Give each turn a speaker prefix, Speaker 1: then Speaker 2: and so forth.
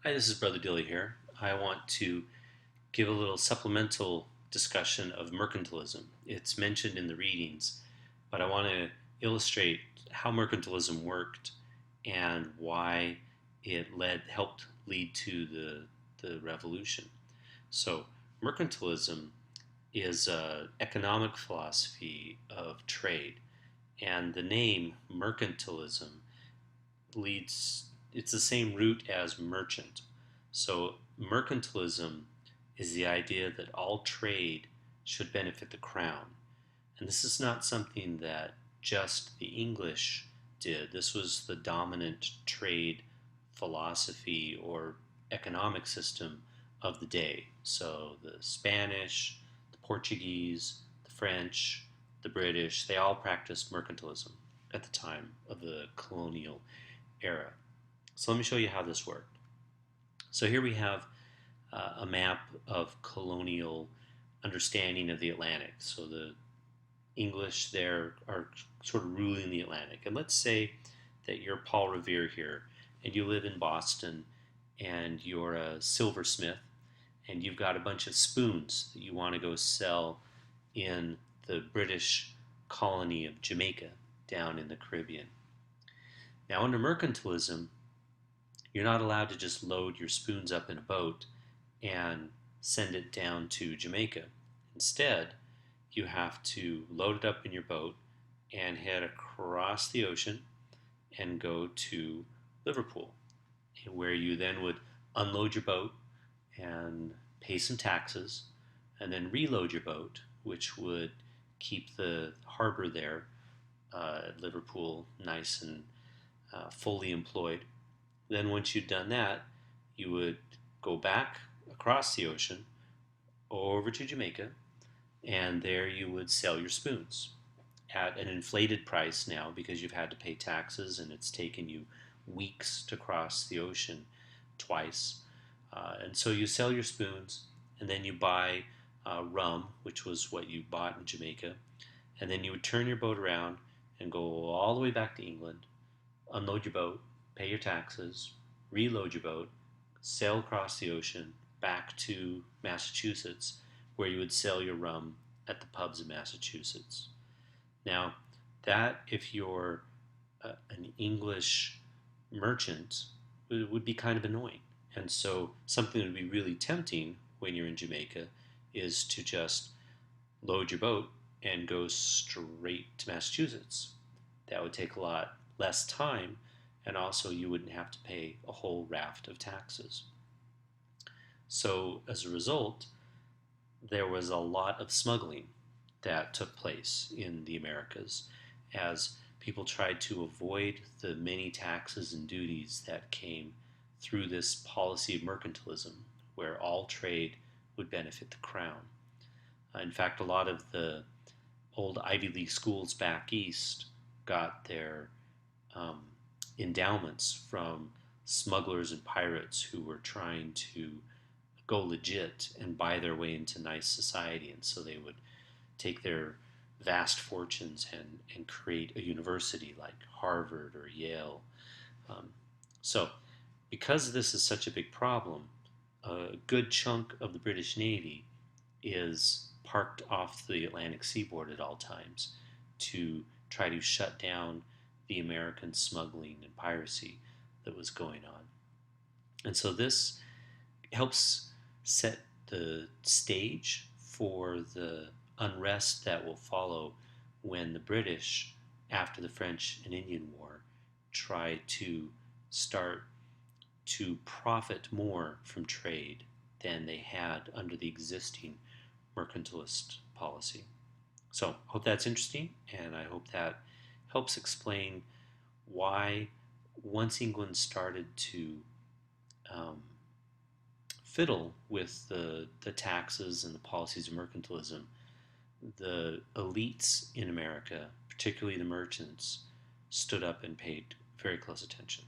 Speaker 1: Hi, this is Brother Dilly here. I want to give a little supplemental discussion of mercantilism. It's mentioned in the readings, but I want to illustrate how mercantilism worked and why it helped lead to the revolution. So, mercantilism is an economic philosophy of trade, and the name mercantilism it's the same root as merchant. So mercantilism is the idea that all trade should benefit the crown. And this is not something that just the English did. This was the dominant trade philosophy or economic system of the day. So the Spanish, the Portuguese, the French, the British, they all practiced mercantilism at the time of the colonial era. So let me show you how this worked. So here we have a map of colonial understanding of the Atlantic. So the English there are sort of ruling the Atlantic. And let's say that you're Paul Revere here and you live in Boston and you're a silversmith and you've got a bunch of spoons that you want to go sell in the British colony of Jamaica down in the Caribbean. Now, under mercantilism, you're not allowed to just load your spoons up in a boat and send it down to Jamaica. Instead, you have to load it up in your boat and head across the ocean and go to Liverpool, where you then would unload your boat and pay some taxes and then reload your boat, which would keep the harbor there at Liverpool nice and fully employed. Then once you'd done that, you would go back across the ocean over to Jamaica, and there you would sell your spoons at an inflated price now because you've had to pay taxes and it's taken you weeks to cross the ocean twice. And so you sell your spoons, and then you buy rum, which was what you bought in Jamaica, and then you would turn your boat around and go all the way back to England, unload your boat, pay your taxes, reload your boat, sail across the ocean back to Massachusetts, where you would sell your rum at the pubs in Massachusetts. Now, that if you're an English merchant, it would be kind of annoying. And so, something that would be really tempting when you're in Jamaica is to just load your boat and go straight to Massachusetts. That would take a lot less time, and also you wouldn't have to pay a whole raft of taxes. So as a result, there was a lot of smuggling that took place in the Americas as people tried to avoid the many taxes and duties that came through this policy of mercantilism, where all trade would benefit the crown. In fact, a lot of the old Ivy League schools back east got their um, endowments from smugglers and pirates who were trying to go legit and buy their way into nice society. And so they would take their vast fortunes and create a university like Harvard or Yale. Um, so, because this is such a big problem, a good chunk of the British Navy is parked off the Atlantic seaboard at all times to try to shut down the American smuggling and piracy that was going on. And so this helps set the stage for the unrest that will follow when the British, after the French and Indian War, try to start to profit more from trade than they had under the existing mercantilist policy. So, I hope that's interesting, and I hope that helps explain why, once England started to um, fiddle with the taxes and the policies of mercantilism, the elites in America, particularly the merchants, stood up and paid very close attention.